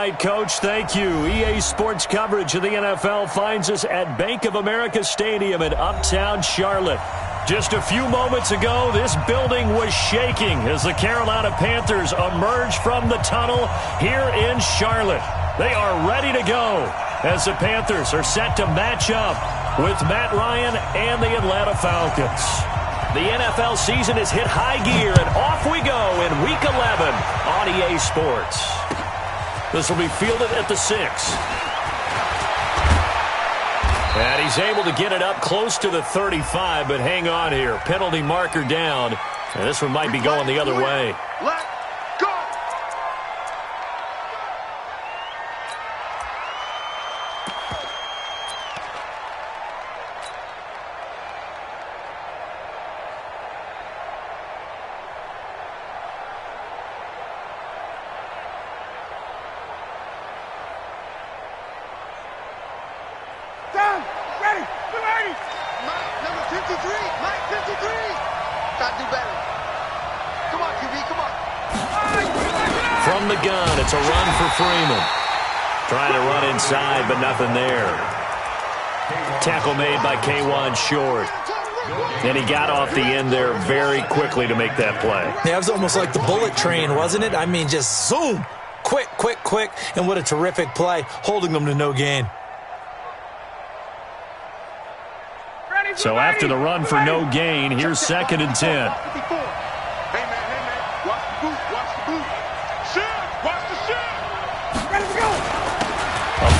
right, Coach. Thank you. EA Sports coverage of the NFL finds us at Bank of America Stadium in Uptown Charlotte. Just a few moments ago, this building was shaking as the Carolina Panthers emerged from the tunnel here in Charlotte. They are ready to go as the Panthers are set to match up with Matt Ryan and the Atlanta Falcons. The NFL season has hit high gear, and off we go in Week 11 on EA Sports. This will be fielded at the 6. And he's able to get it up close to the 35, but hang on here. Penalty marker down, and this one might be going the other way. From the gun, it's a run for Freeman. Trying to run inside, but nothing there. Tackle made by K1 Short. And he got off the end there very quickly to make that play. Yeah, it was almost like the bullet train, wasn't it? I mean, just zoom. Quick, quick, quick. And what a terrific play, holding them to no gain. So after the run for no gain, here's 2nd and 10.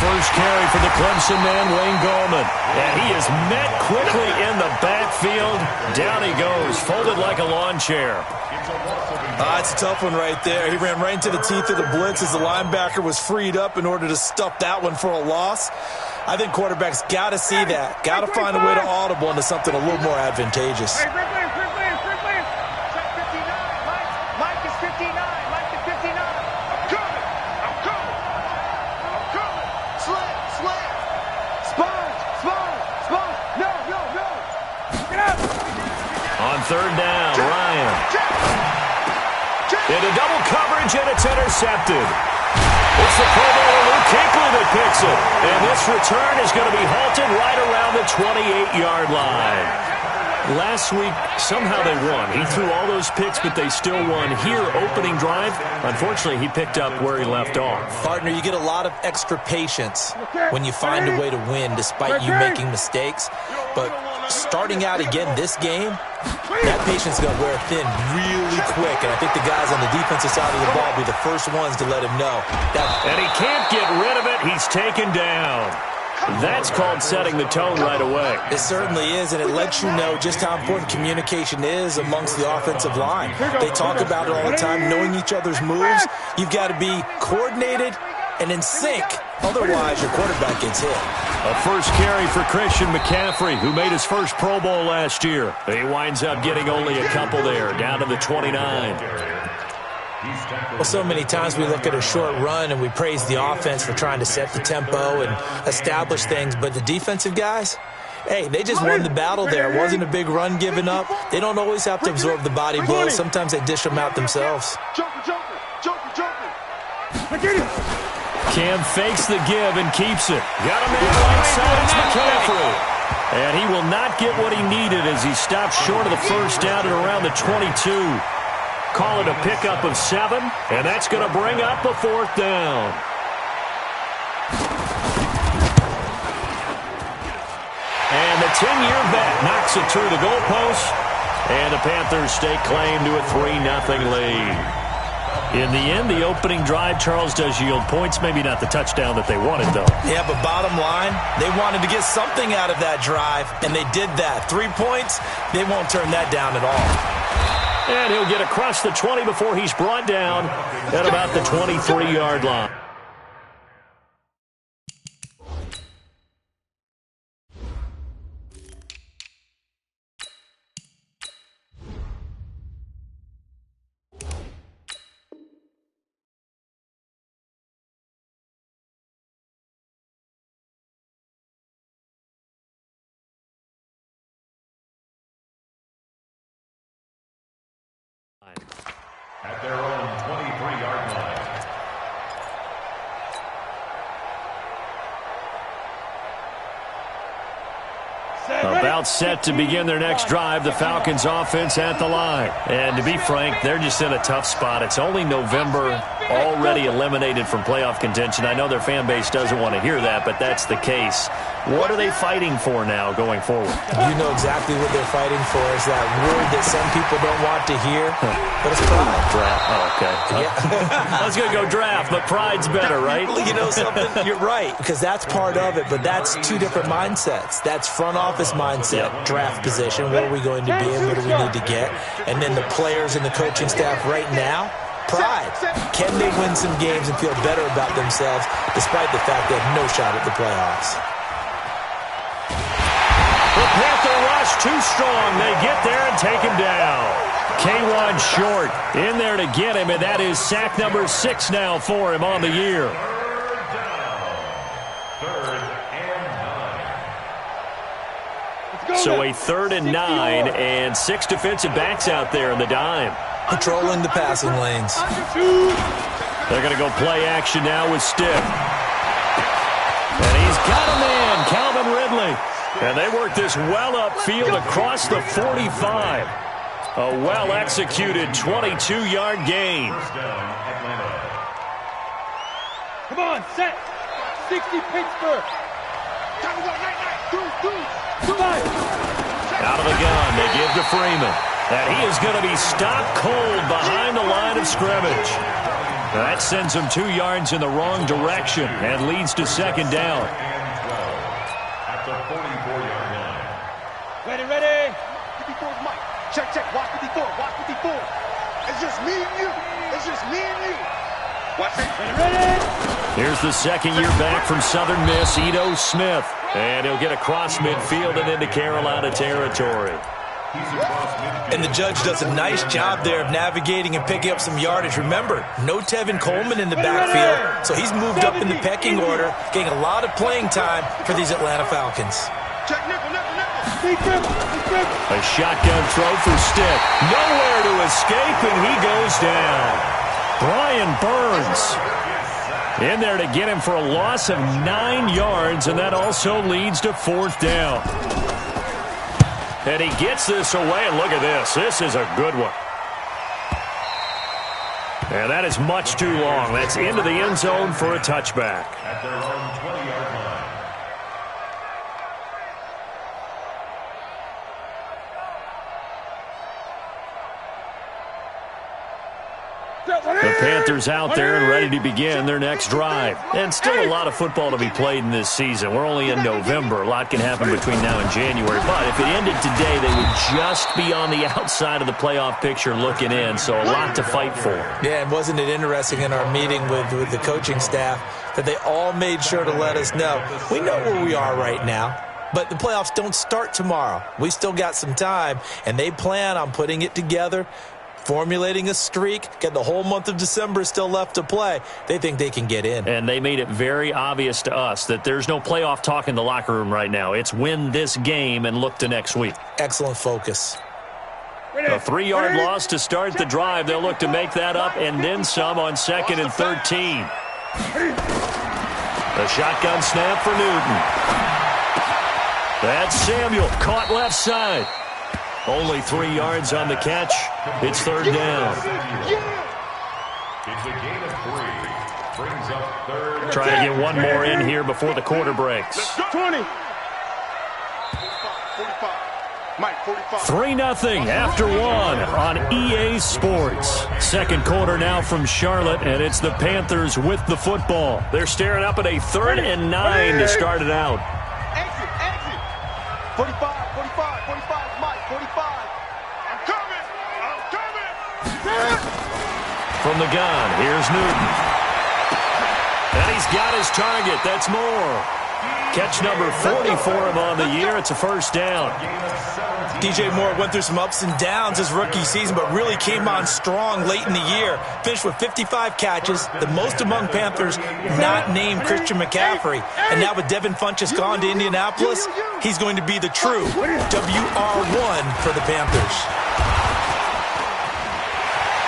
First carry for the Clemson man, Wayne Gallman. And he is met quickly in the backfield. Down he goes, folded like a lawn chair. It's a tough one right there. He ran right into the teeth of the blitz as the linebacker was freed up in order to stuff that one for a loss. I think quarterbacks got to see that. Got to find a way to audible into something a little more advantageous. Third down, Ryan. Into double coverage, and it's intercepted. It's the Pro Bowler Luke Kuechly that picks it. And this return is going to be halted right around the 28-yard line. Last week, somehow they won. He threw all those picks, but they still won. Here, opening drive, unfortunately, he picked up where he left off. Partner, you get a lot of extra patience when you find a way to win despite you making mistakes. But starting out again this game, that patience is going to wear thin really quick, and I think the guys on the defensive side of the ball will be the first ones to let him know. And he can't get rid of it. He's taken down. That's called setting the tone right away. It certainly is, and it lets you know just how important communication is amongst the offensive line. They talk about it all the time, knowing each other's moves. You've got to be coordinated and in sync. Otherwise, your quarterback gets hit. A first carry for Christian McCaffrey, who made his first Pro Bowl last year. He winds up getting only a couple there, down to the 29. Well, so many times we look at a short run and we praise the offense for trying to set the tempo and establish things, but the defensive guys, hey, they just won the battle there. It wasn't a big run given up. They don't always have to absorb the body blows. Sometimes they dish them out themselves. Cam fakes the give and keeps it. Got a man right side, it's McCaffrey. And he will not get what he needed as he stopped short of the first down at around the 22. Call it a pickup of 7, and that's going to bring up the 4th down. And the 10-year vet knocks it through the goalpost, and the Panthers stake claim to a 3-0 lead. In the end, the opening drive, Charles, does yield points. Maybe not the touchdown that they wanted, though. Yeah, but bottom line, they wanted to get something out of that drive, and they did that. 3 points, they won't turn that down at all. And he'll get across the 20 before he's brought down at about the 23-yard line. At their own 23-yard line. About set to begin their next drive, the Falcons offense at the line. And to be frank, they're just in a tough spot. It's only November, already eliminated from playoff contention. I know their fan base doesn't want to hear that, but that's the case. What are they fighting for now going forward? You know exactly what they're fighting for. Is that word that some people don't want to hear, but it's pride. Draft. Oh, okay. Yeah. I was going to go draft, but pride's better, right? You know something? You're right, because that's part of it, but that's two different mindsets. That's front office mindset, draft position, where are we going to be and what do we need to get? And then the players and the coaching staff right now, pride. Can they win some games and feel better about themselves despite the fact they have no shot at the playoffs? The Panther rush too strong. They get there and take him down. K1 short in there to get him, and that is sack number 6 now for him on the year. So a 3rd and 9 and 6 defensive backs out there in the dime. Patrolling the passing lanes. They're going to go play action now with Stick. And he's got a man, Calvin Ridley. And they work this well upfield across the 45. A well-executed 22-yard gain. Come on, set. 60 Pittsburgh. Out of the gun, they give to Freeman. And he is going to be stopped cold behind the line of scrimmage. That sends him 2 yards in the wrong direction and leads to 2nd down. At the 44-yard line. Ready. 54's Mike. Check. Watch 54. It's just me and you. Watch it. Ready. Here's the 2nd-year back from Southern Miss, Ito Smith. And he'll get across midfield and into Carolina territory. And the judge does a nice job there of navigating and picking up some yardage. Remember, no Tevin Coleman in the backfield, so he's moved up in the pecking order, getting a lot of playing time for these Atlanta Falcons. A shotgun throw for Stick. Nowhere to escape, and he goes down. Brian Burns in there to get him for a loss of 9 yards, and that also leads to 4th down. And he gets this away, and look at this. This is a good one. And that is much too long. That's into the end zone for a touchback. At their own 20-yard line. The Panthers out there and ready to begin their next drive. And still a lot of football to be played in this season. We're only in November. A lot can happen between now and January. But if it ended today, they would just be on the outside of the playoff picture looking in. So a lot to fight for. Yeah, and wasn't it interesting in our meeting with the coaching staff that they all made sure to let us know, we know where we are right now. But the playoffs don't start tomorrow. We still got some time, and they plan on putting it together, formulating a streak, get the whole month of December still left to play. They think they can get in. And they made it very obvious to us that there's no playoff talk in the locker room right now. It's win this game and look to next week. Excellent focus. A 3-yard loss to start the drive. They'll look to make that up and then some on 2nd and 13. The shotgun snap for Newton. That's Samuel, caught left side. Only 3 yards on the catch. It's 3rd down. It's a gain of 3. Brings up 3rd. Trying to get one more in here before the quarter breaks. 20. 3-0 after 1 on EA Sports. Second quarter now from Charlotte, and it's the Panthers with the football. They're staring up at a 3rd and 9 to start it out. Exit. 45, Mike, 45. I'm coming. From the gun, here's Newton. And he's got his target. That's Moore. Catch number 40 for him on the year. It's a 1st down. DJ Moore went through some ups and downs his rookie season, but really came on strong late in the year. Finished with 55 catches, the most among Panthers not named Christian McCaffrey. And now with Devin Funchess gone to Indianapolis, he's going to be the true WR1 for the Panthers.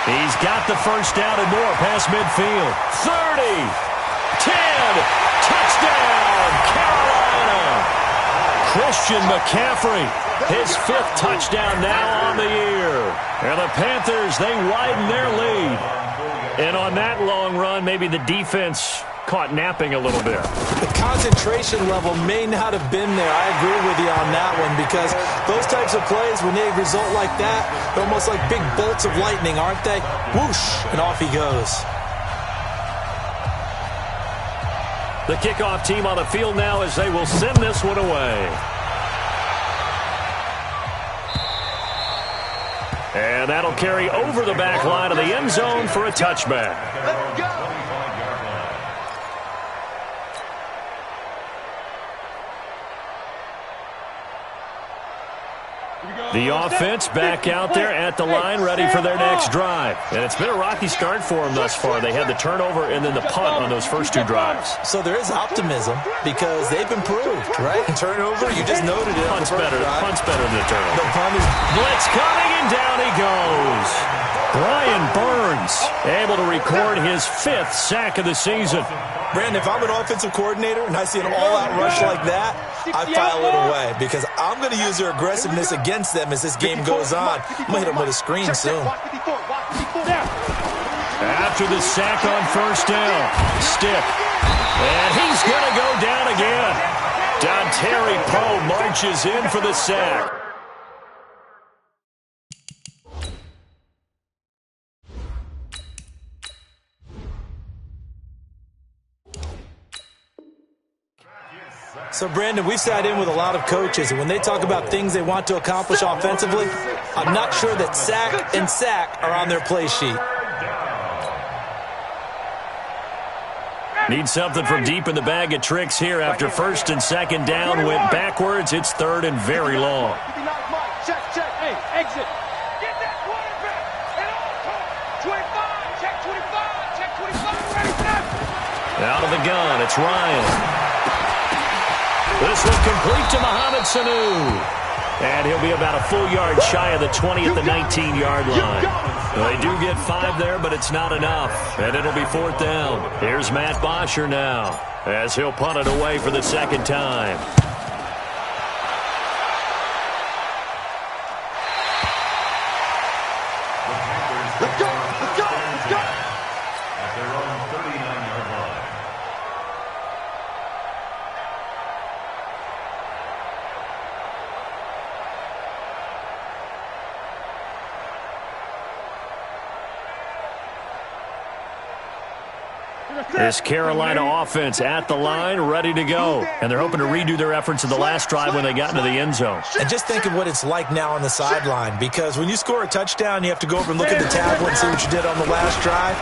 He's got the 1st down and more past midfield. 30, 10, touchdown, Carolina. Christian McCaffrey, his 5th touchdown now on the year. And the Panthers, they widen their lead. And on that long run, maybe the defense caught napping a little bit. The concentration level may not have been there. I agree with you on that one, because those types of plays, when they result like that, they're almost like big bolts of lightning, aren't they? Whoosh, and off he goes. The kickoff team on the field now as they will send this one away. And that'll carry over the back line of the end zone for a touchback. Let's go. The offense back out there at the line, ready for their next drive. And it's been a rocky start for them thus far. They had the turnover and then the punt on those first 2 drives. So there is optimism because they've improved, right? Turnover, you just noted it. Punt's better than the turnover. The punt is blitz coming, and down he goes. Brian Burns able to record his 5th sack of the season. Brandon, if I'm an offensive coordinator and I see an all-out rush like that, I file it away because I'm going to use their aggressiveness against them as this game goes on. I'm going to hit them with a screen soon. After the sack on first down, Stick. And he's going to go down again. Dontari Poe marches in for the sack. So, Brandon, we've sat in with a lot of coaches, and when they talk about things they want to accomplish offensively, I'm not sure that sack and sack are on their play sheet. Need something from deep in the bag of tricks here after first and second down went backwards. It's 3rd and very long. Check, check. Hey, exit. Get that quarterback. And all 25. Check 25. Check 25. Ready, snap. Out of the gun, it's Ryan. This one complete to Mohamed Sanu. And he'll be about a full yard shy of the 20 at the 19-yard line. They do get 5 there, but it's not enough. And it'll be 4th down. Here's Matt Bosher now as he'll punt it away for the 2nd time. Let's go. Let's go. Let's go. At their own 39-yard line. This Carolina offense at the line, ready to go. And they're hoping to redo their efforts in the last drive when they got into the end zone. And just think of what it's like now on the sideline, because when you score a touchdown, you have to go over and look at the tablet and see what you did on the last drive.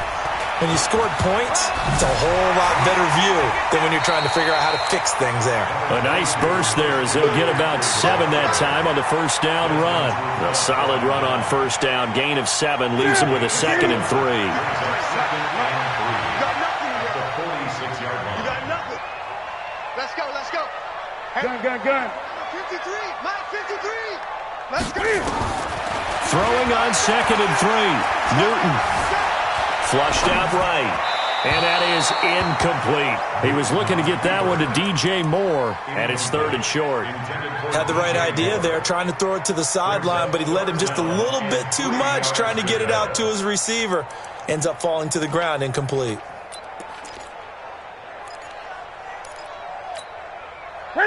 When you scored points, it's a whole lot better view than when you're trying to figure out how to fix things there. A nice burst there as they'll get about 7 that time on the first down run. A solid run on first down. Gain of 7 leaves them with a 2nd and 3. Let's go, let's go. Gun. 53, Mike 53. Let's go. Throwing on 2nd and 3. Newton. Flushed out right. And that is incomplete. He was looking to get that one to DJ Moore, and it's 3rd and short. Had the right idea there, trying to throw it to the sideline, but he led him just a little bit too much, trying to get it out to his receiver. Ends up falling to the ground, incomplete.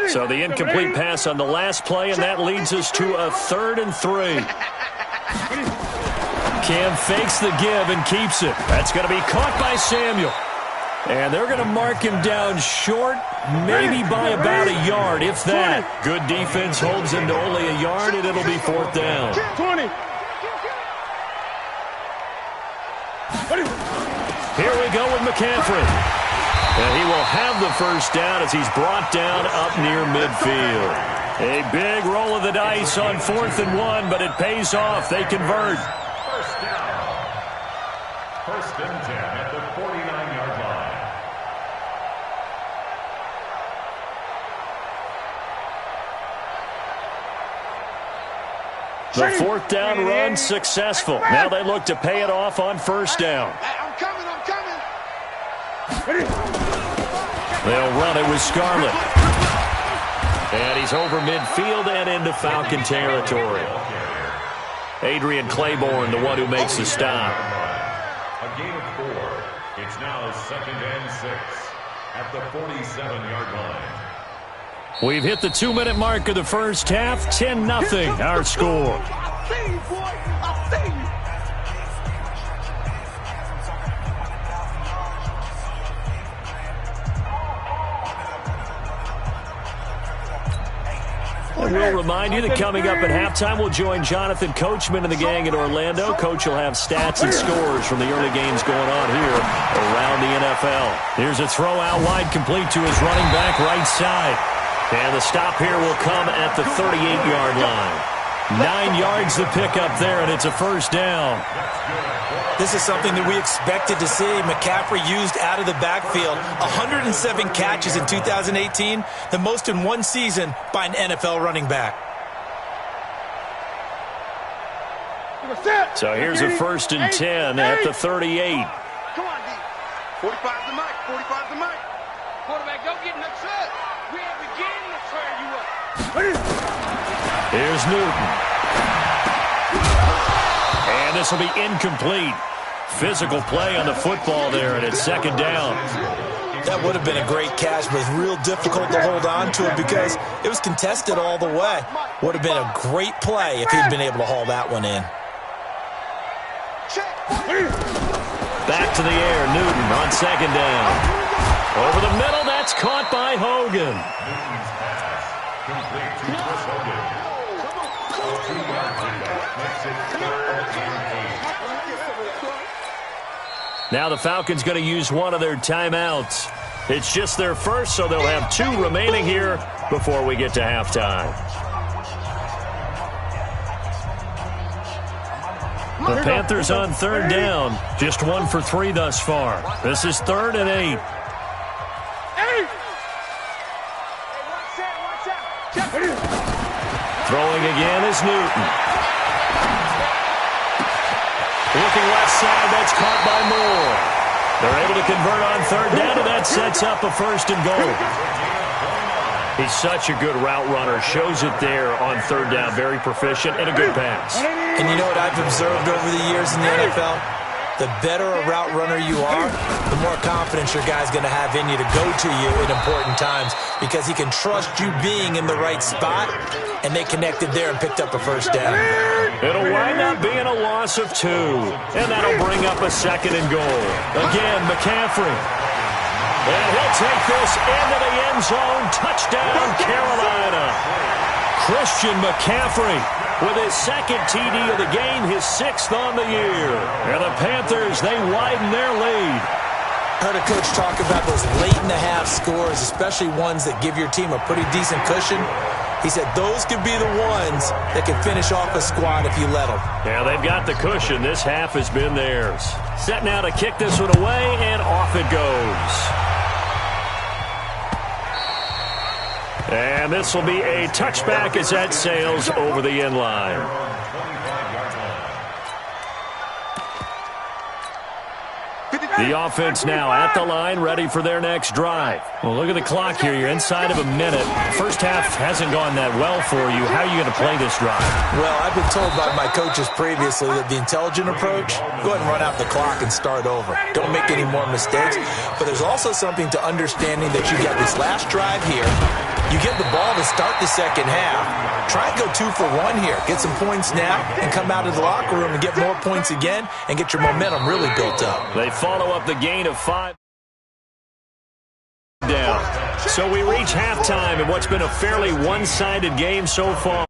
So the incomplete pass on the last play, and that leads us to a 3rd and 3. Cam fakes the give and keeps it. That's going to be caught by Samuel. And they're going to mark him down short, maybe by about a yard, if that. Good defense holds him to only a yard, and it'll be 4th down. 20. Here we go with McCaffrey. And he will have the first down as he's brought down up near midfield. A big roll of the dice on 4th and 1, but it pays off. They convert. First down. 1st and 10 at the 49-yard line. The 4th down run successful. Now they look to pay it off on first down. I'm coming. Ready? They'll run it with Scarlett. And he's over midfield and into Falcon territory. Adrian Claiborne, the one who makes the stop. A gain of 4. It's now 2nd and 6 at the 47-yard line. We've hit the 2-minute mark of the first half. 10-0 our score. I'll see you, boy. I'll see you. We'll remind you that coming up at halftime, we'll join Jonathan Coachman and the gang in Orlando. Coach will have stats and scores from the early games going on here around the NFL. Here's a throw out wide, complete to his running back right side. And the stop here will come at the 38-yard line. 9 yards the pickup there, and it's a first down. This is something that we expected to see. McCaffrey used out of the backfield. 107 catches in 2018, the most in one season by an NFL running back. So here's a 1st and 10 at the 38. Come on, D. 45 the mic. 45 the mic. Quarterback, don't get upset. We are beginning to tear you up. Here's Newton. And this will be incomplete. Physical play on the football there, and it's 2nd down. That would have been a great catch, but it's real difficult to hold on to it because it was contested all the way. Would have been a great play if he'd been able to haul that one in. Back to the air, Newton on 2nd down. Over the middle, that's caught by Hogan. Newton's pass complete to Chris Hogan. 2-yard pickup makes it 3rd and 8. Now the Falcons going to use one of their timeouts. It's just their first, so they'll have 2 remaining here before we get to halftime. The Panthers on 3rd down. Just 1 for 3 thus far. This is 3rd and 8. Throwing again is Newton. Looking left side, that's caught by Moore. They're able to convert on 3rd down, and that sets up a 1st and goal. He's such a good route runner. Shows it there on 3rd down. Very proficient and a good pass. And you know what I've observed over the years in the NFL? The better a route runner you are, the more confidence your guy's going to have in you to go to you in important times because he can trust you being in the right spot, and they connected there and picked up a 1st down. It'll wind up being a loss of 2, and that'll bring up a 2nd and goal. Again, McCaffrey. And he'll take this into the end zone. Touchdown, Carolina. Christian McCaffrey with his 2nd TD of the game, his 6th on the year. And the Panthers, they widen their lead. Heard a coach talk about those late-in-the-half scores, especially ones that give your team a pretty decent cushion. He said those could be the ones that can finish off a squad if you let them. Yeah, they've got the cushion. This half has been theirs. Set now to kick this one away, and off it goes. And this will be a touchback as that sails over the end line. The offense now at the line, ready for their next drive. Well, look at the clock here. You're inside of a minute. First half hasn't gone that well for you. How are you going to play this drive? Well, I've been told by my coaches previously that the intelligent approach, go ahead and run out the clock and start over. Don't make any more mistakes. But there's also something to understanding that you got this last drive here. You get the ball to start the second half. Try and go 2 for 1 here. Get some points now and come out of the locker room and get more points again and get your momentum really built up. They follow up the gain of 5 down. So we reach halftime in what's been a fairly one-sided game so far.